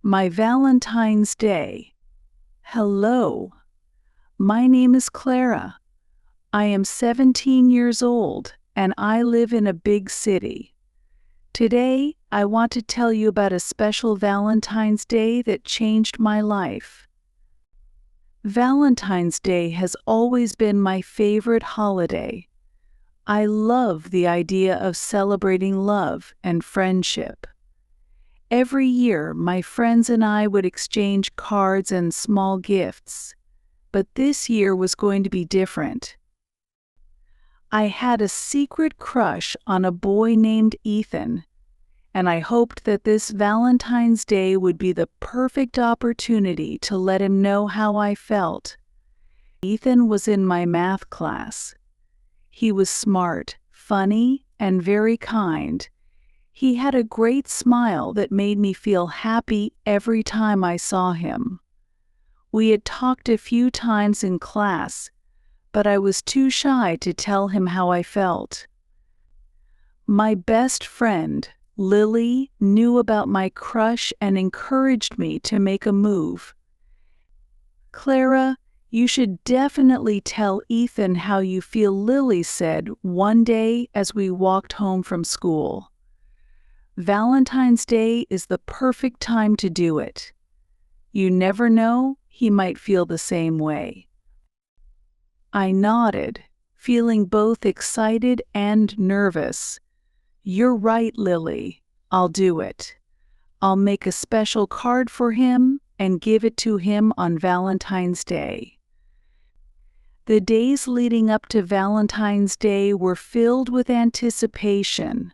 My Valentine's Day. Hello, my name is Clara. I am 17 years old and I live in a big city. Today, I want to tell you about a special Valentine's Day that changed my life. Valentine's Day has always been my favorite holiday. I love the idea of celebrating love and friendship. Every year, my friends and I would exchange cards and small gifts. But this year was going to be different. I had a secret crush on a boy named Ethan, and I hoped that this Valentine's Day would be the perfect opportunity to let him know how I felt. Ethan was in my math class. He was smart, funny, and very kind. He had a great smile that made me feel happy every time I saw him. We had talked a few times in class, but I was too shy to tell him how I felt. My best friend, Lily, knew about my crush and encouraged me to make a move. "Clara, you should definitely tell Ethan how you feel," Lily said one day as we walked home from school. "Valentine's Day is the perfect time to do it. You never know, he might feel the same way." I nodded, feeling both excited and nervous. "You're right, Lily. I'll do it. I'll make a special card for him and give it to him on Valentine's Day." The days leading up to Valentine's Day were filled with anticipation.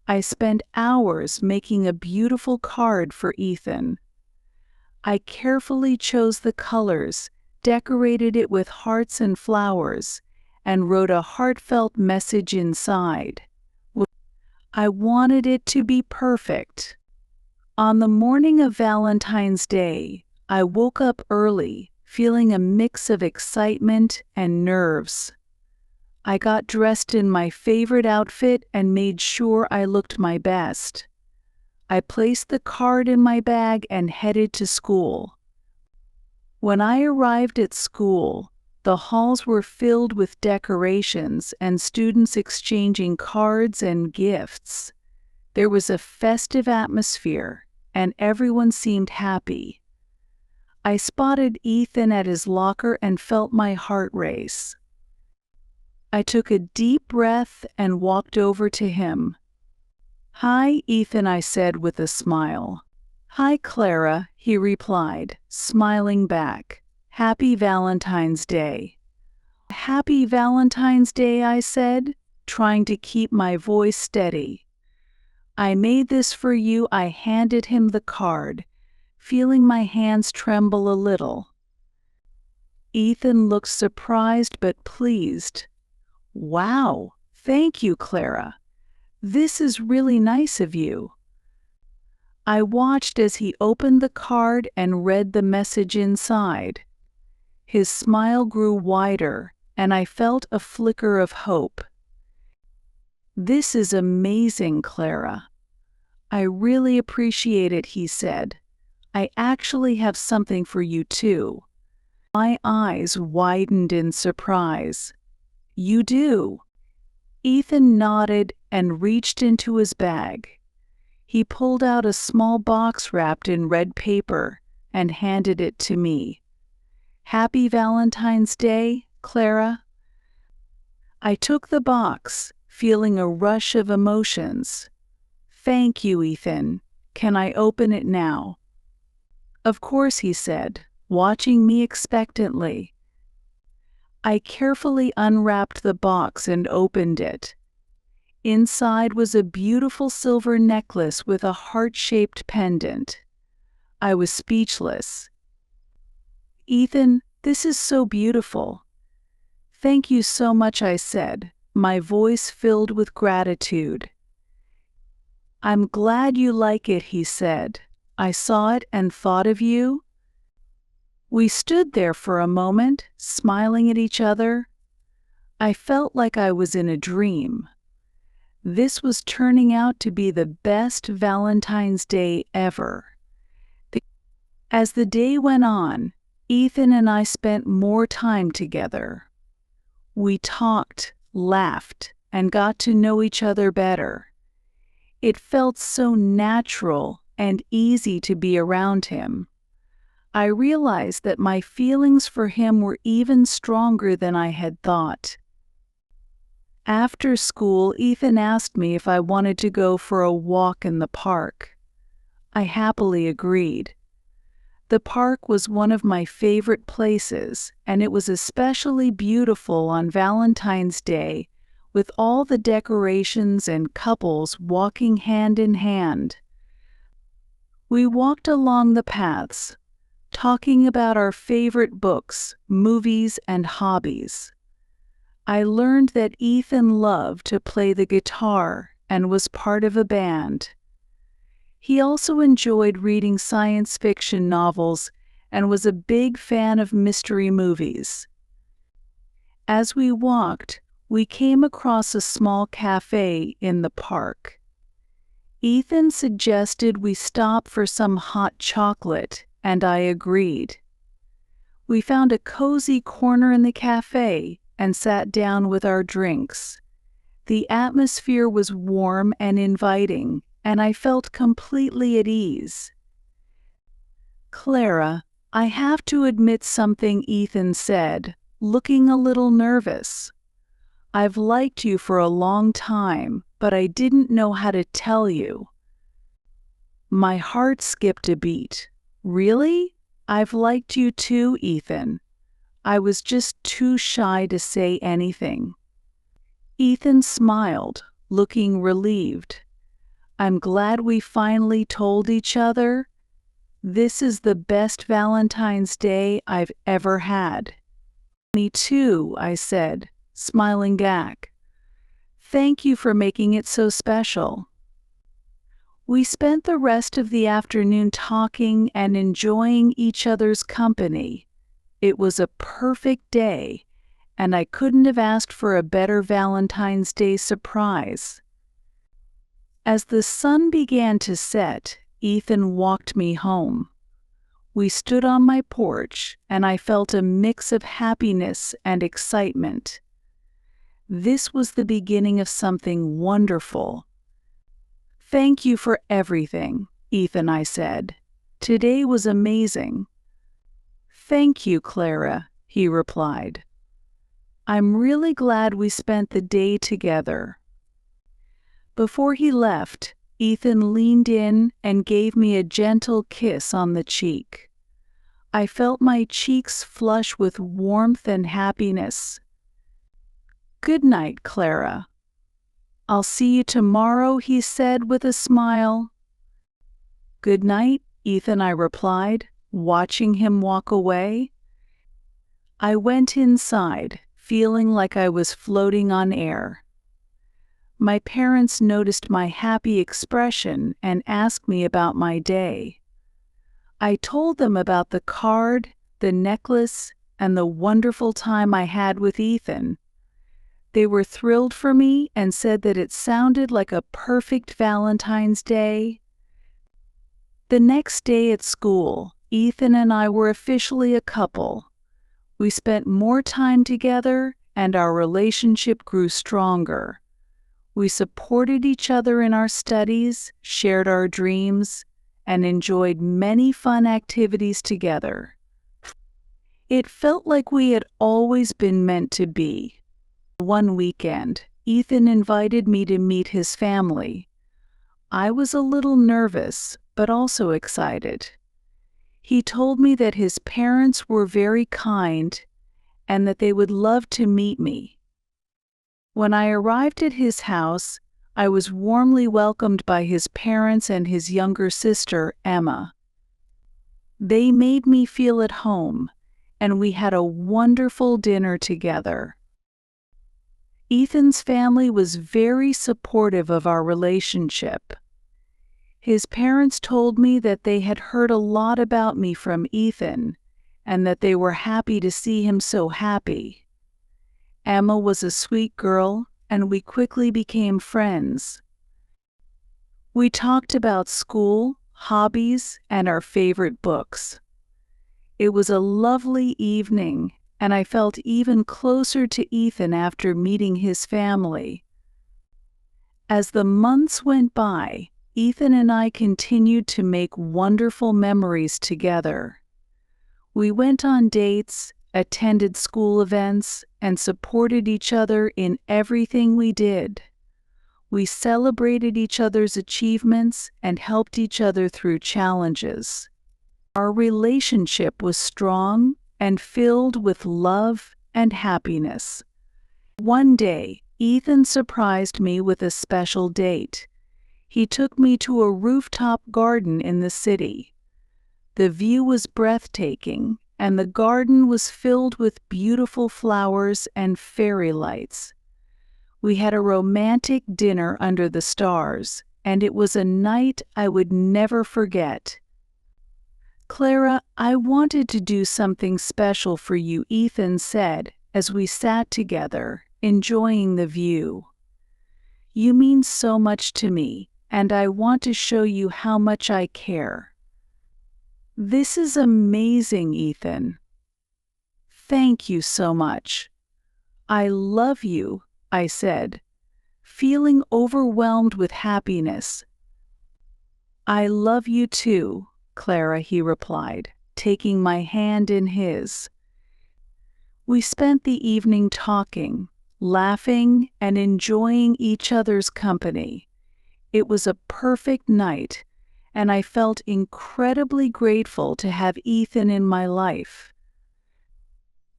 I spent hours making a beautiful card for Ethan. I carefully chose the colors, decorated it with hearts and flowers, and wrote a heartfelt message inside. I wanted it to be perfect. On the morning of Valentine's Day, I woke up early, feeling a mix of excitement and nerves. I got dressed in my favorite outfit and made sure I looked my best. I placed the card in my bag and headed to school. When I arrived at school, the halls were filled with decorations and students exchanging cards and gifts. There was a festive atmosphere, and everyone seemed happy. I spotted Ethan at his locker and felt my heart race. I took a deep breath and walked over to him. "Hi, Ethan," I said with a smile. "Hi, Clara," he replied, smiling back. "Happy Valentine's Day." "Happy Valentine's Day," I said, trying to keep my voice steady. "I made this for you." I handed him the card, feeling my hands tremble a little. Ethan looked surprised but pleased. "Wow, thank you, Clara. This is really nice of you." I watched as he opened the card and read the message inside. His smile grew wider, and I felt a flicker of hope. "This is amazing, Clara. I really appreciate it," he said. "I actually have something for you too." My eyes widened in surprise. "You do?" Ethan nodded and reached into his bag. He pulled out a small box wrapped in red paper and handed it to me. "Happy Valentine's Day, Clara." I took the box, feeling a rush of emotions. "Thank you, Ethan. Can I open it now?" "Of course," he said, watching me expectantly. I carefully unwrapped the box and opened it. Inside was a beautiful silver necklace with a heart-shaped pendant. I was speechless. "Ethan, this is so beautiful." "Thank you so much," I said, my voice filled with gratitude. "I'm glad you like it," he said. "I saw it and thought of you." We stood there for a moment, smiling at each other. I felt like I was in a dream. This was turning out to be the best Valentine's Day ever. As the day went on, Ethan and I spent more time together. We talked, laughed, and got to know each other better. It felt so natural and easy to be around him. I realized that my feelings for him were even stronger than I had thought. After school, Ethan asked me if I wanted to go for a walk in the park. I happily agreed. The park was one of my favorite places, and it was especially beautiful on Valentine's Day, with all the decorations and couples walking hand in hand. We walked along the paths, talking about our favorite books, movies, and hobbies. I learned that Ethan loved to play the guitar and was part of a band. He also enjoyed reading science fiction novels and was a big fan of mystery movies. As we walked, we came across a small cafe in the park. Ethan suggested we stop for some hot chocolate, and I agreed. We found a cozy corner in the cafe and sat down with our drinks. The atmosphere was warm and inviting, and I felt completely at ease. "Clara, I have to admit something," Ethan said, looking a little nervous. "I've liked you for a long time, but I didn't know how to tell you." My heart skipped a beat. "Really? I've liked you too, Ethan. I was just too shy to say anything." Ethan smiled, looking relieved. "I'm glad we finally told each other. This is the best Valentine's Day I've ever had." "Me too," I said, smiling back. "Thank you for making it so special." We spent the rest of the afternoon talking and enjoying each other's company. It was a perfect day, and I couldn't have asked for a better Valentine's Day surprise. As the sun began to set, Ethan walked me home. We stood on my porch, and I felt a mix of happiness and excitement. This was the beginning of something wonderful. "Thank you for everything, Ethan," I said. "Today was amazing." "Thank you, Clara," he replied. "I'm really glad we spent the day together." Before he left, Ethan leaned in and gave me a gentle kiss on the cheek. I felt my cheeks flush with warmth and happiness. "Good night, Clara." "I'll see you tomorrow," he said with a smile. "Good night, Ethan," I replied, watching him walk away. I went inside, feeling like I was floating on air. My parents noticed my happy expression and asked me about my day. I told them about the card, the necklace, and the wonderful time I had with Ethan. They were thrilled for me and said that it sounded like a perfect Valentine's Day. The next day at school, Ethan and I were officially a couple. We spent more time together, and our relationship grew stronger. We supported each other in our studies, shared our dreams, and enjoyed many fun activities together. It felt like we had always been meant to be. One weekend, Ethan invited me to meet his family. I was a little nervous, but also excited. He told me that his parents were very kind and that they would love to meet me. When I arrived at his house, I was warmly welcomed by his parents and his younger sister, Emma. They made me feel at home, and we had a wonderful dinner together. Ethan's family was very supportive of our relationship. His parents told me that they had heard a lot about me from Ethan, and that they were happy to see him so happy. Emma was a sweet girl, and we quickly became friends. We talked about school, hobbies, and our favorite books. It was a lovely evening, and I felt even closer to Ethan after meeting his family. As the months went by, Ethan and I continued to make wonderful memories together. We went on dates, attended school events, and supported each other in everything we did. We celebrated each other's achievements and helped each other through challenges. Our relationship was strong and filled with love and happiness. One day, Ethan surprised me with a special date. He took me to a rooftop garden in the city. The view was breathtaking, and the garden was filled with beautiful flowers and fairy lights. We had a romantic dinner under the stars, and it was a night I would never forget. "Clara, I wanted to do something special for you," Ethan said as we sat together, enjoying the view. "You mean so much to me, and I want to show you how much I care." "This is amazing, Ethan. Thank you so much." "I love you," I said, feeling overwhelmed with happiness. "I love you too, Clara," he replied, taking my hand in his. We spent the evening talking, laughing, and enjoying each other's company. It was a perfect night, and I felt incredibly grateful to have Ethan in my life.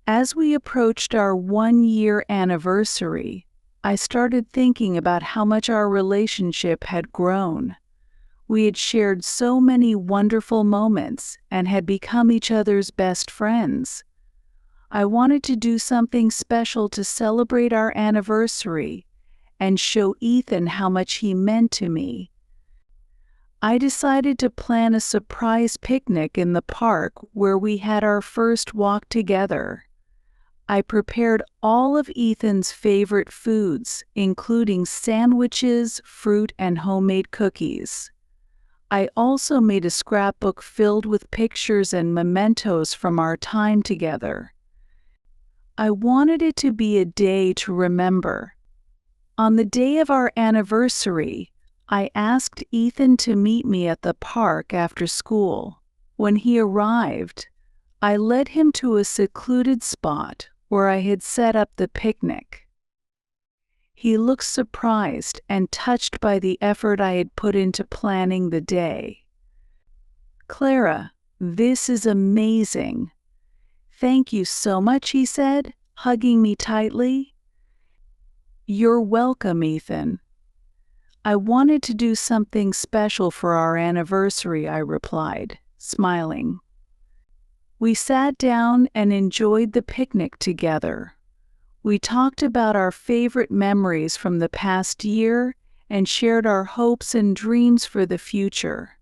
As we approached our 1-year anniversary, I started thinking about how much our relationship had grown. We had shared so many wonderful moments and had become each other's best friends. I wanted to do something special to celebrate our anniversary and show Ethan how much he meant to me. I decided to plan a surprise picnic in the park where we had our first walk together. I prepared all of Ethan's favorite foods, including sandwiches, fruit, and homemade cookies. I also made a scrapbook filled with pictures and mementos from our time together. I wanted it to be a day to remember. On the day of our anniversary, I asked Ethan to meet me at the park after school. When he arrived, I led him to a secluded spot where I had set up the picnic. He looked surprised and touched by the effort I had put into planning the day. "Clara, this is amazing. Thank you so much," he said, hugging me tightly. "You're welcome, Ethan. I wanted to do something special for our anniversary," I replied, smiling. We sat down and enjoyed the picnic together. We talked about our favorite memories from the past year and shared our hopes and dreams for the future.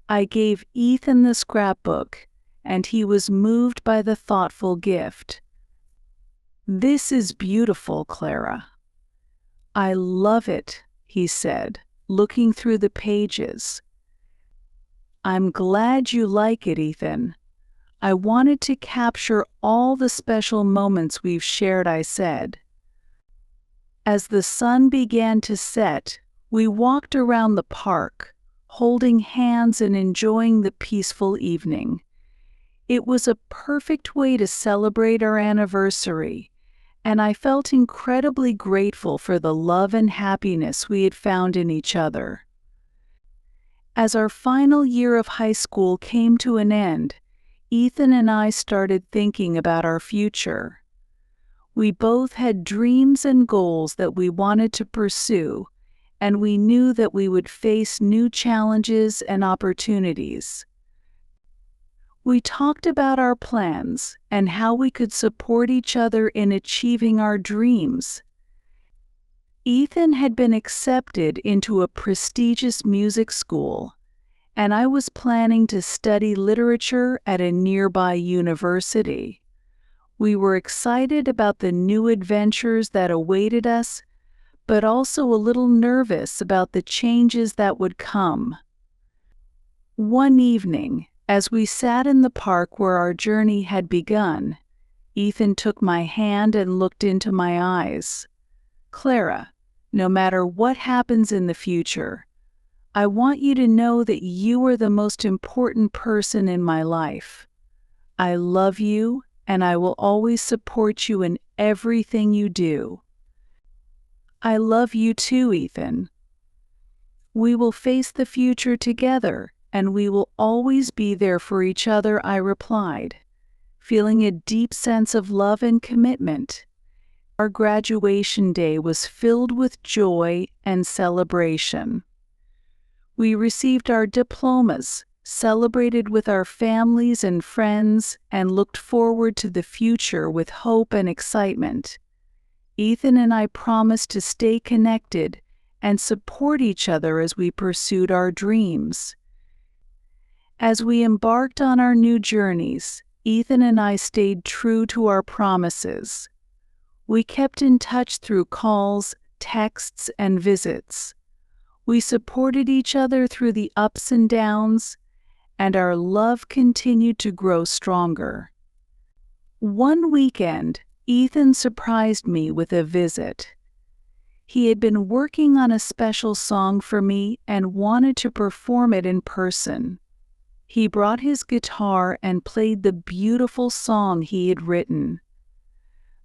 I gave Ethan the scrapbook, and he was moved by the thoughtful gift. "This is beautiful, Clara." "I love it," he said, looking through the pages. "I'm glad you like it, Ethan. I wanted to capture all the special moments we've shared," I said. As the sun began to set, we walked around the park, holding hands and enjoying the peaceful evening. It was a perfect way to celebrate our anniversary, and I felt incredibly grateful for the love and happiness we had found in each other. As our final year of high school came to an end, Ethan and I started thinking about our future. We both had dreams and goals that we wanted to pursue, and we knew that we would face new challenges and opportunities. We talked about our plans and how we could support each other in achieving our dreams. Ethan had been accepted into a prestigious music school, and I was planning to study literature at a nearby university. We were excited about the new adventures that awaited us, but also a little nervous about the changes that would come. One evening, As we sat in the park where our journey had begun, Ethan took my hand and looked into my eyes. "Clara, no matter what happens in the future, I want you to know that you are the most important person in my life. I love you, and I will always support you in everything you do." "I love you too, Ethan. We will face the future together, and we will always be there for each other," I replied, feeling a deep sense of love and commitment. Our graduation day was filled with joy and celebration. We received our diplomas, celebrated with our families and friends, and looked forward to the future with hope and excitement. Ethan and I promised to stay connected and support each other as we pursued our dreams. As we embarked on our new journeys, Ethan and I stayed true to our promises. We kept in touch through calls, texts, and visits. We supported each other through the ups and downs, and our love continued to grow stronger. One weekend, Ethan surprised me with a visit. He had been working on a special song for me and wanted to perform it in person. He brought his guitar and played the beautiful song he had written.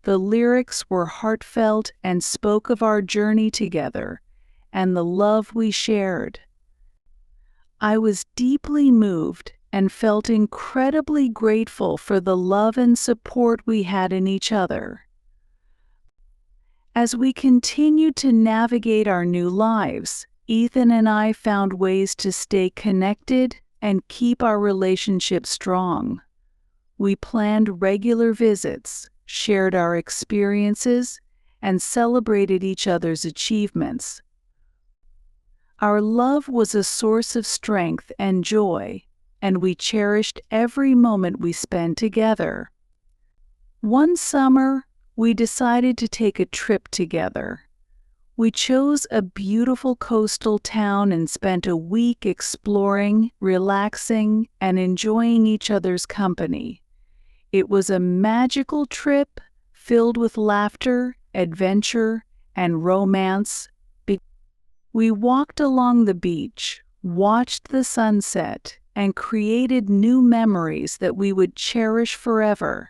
The lyrics were heartfelt and spoke of our journey together and the love we shared. I was deeply moved and felt incredibly grateful for the love and support we had in each other. As we continued to navigate our new lives, Ethan and I found ways to stay connected and keep our relationship strong. We planned regular visits, shared our experiences, and celebrated each other's achievements. Our love was a source of strength and joy, and we cherished every moment we spent together. One summer, we decided to take a trip together. We chose a beautiful coastal town and spent a week exploring, relaxing, and enjoying each other's company. It was a magical trip filled with laughter, adventure, and romance. We walked along the beach, watched the sunset, and created new memories that we would cherish forever.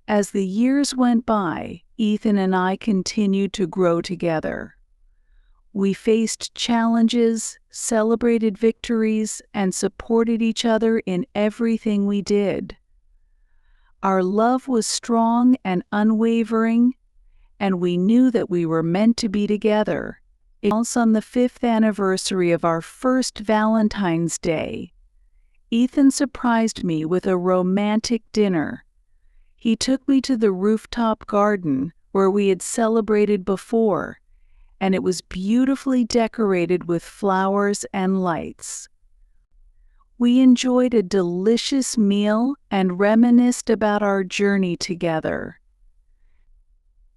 As the years went by, Ethan and I continued to grow together. We faced challenges, celebrated victories, and supported each other in everything we did. Our love was strong and unwavering, and we knew that we were meant to be together. It was on the 5th anniversary of our first Valentine's Day. Ethan surprised me with a romantic dinner. He took me to the rooftop garden where we had celebrated before, and it was beautifully decorated with flowers and lights. We enjoyed a delicious meal and reminisced about our journey together.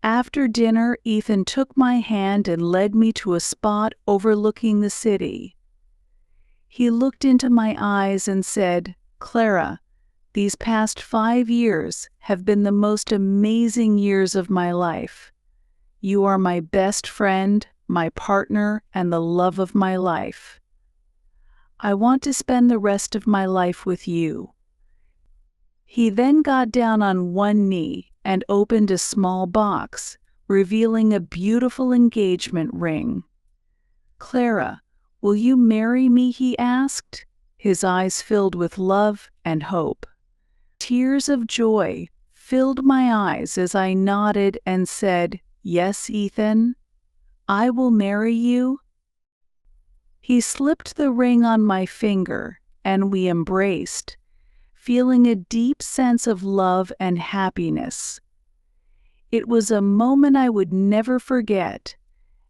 After dinner, Ethan took my hand and led me to a spot overlooking the city. He looked into my eyes and said, "Clara, these past 5 years have been the most amazing years of my life. You are my best friend, my partner, and the love of my life. I want to spend the rest of my life with you." He then got down on one knee and opened a small box, revealing a beautiful engagement ring. "Clara, will you marry me?" he asked, his eyes filled with love and hope. Tears of joy filled my eyes as I nodded and said, "Yes, Ethan, I will marry you." He slipped the ring on my finger, and we embraced, feeling a deep sense of love and happiness. It was a moment I would never forget,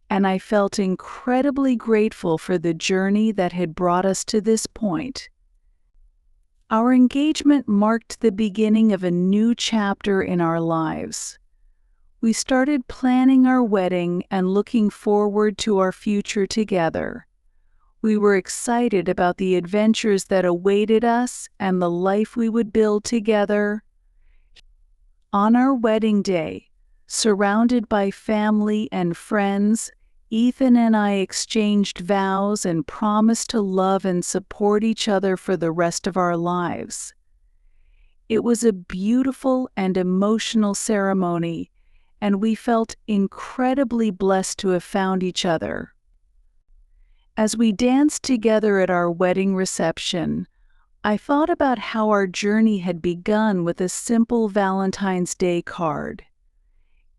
and I felt incredibly grateful for the journey that had brought us to this point. Our engagement marked the beginning of a new chapter in our lives. We started planning our wedding and looking forward to our future together. We were excited about the adventures that awaited us and the life we would build together. On our wedding day, surrounded by family and friends, Ethan and I exchanged vows and promised to love and support each other for the rest of our lives. It was a beautiful and emotional ceremony, and we felt incredibly blessed to have found each other. As we danced together at our wedding reception, I thought about how our journey had begun with a simple Valentine's Day card.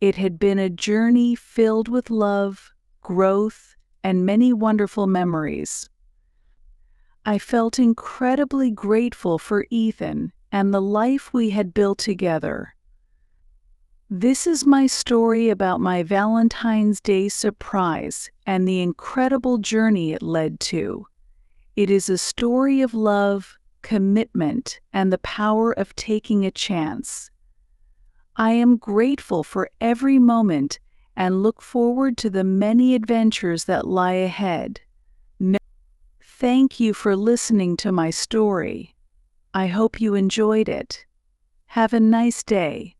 It had been a journey filled with love, growth, and many wonderful memories. I felt incredibly grateful for Ethan and the life we had built together. This is my story about my Valentine's Day surprise and the incredible journey it led to. It is a story of love, commitment, and the power of taking a chance. I am grateful for every moment and look forward to the many adventures that lie ahead. Thank you for listening to my story. I hope you enjoyed it. Have a nice day.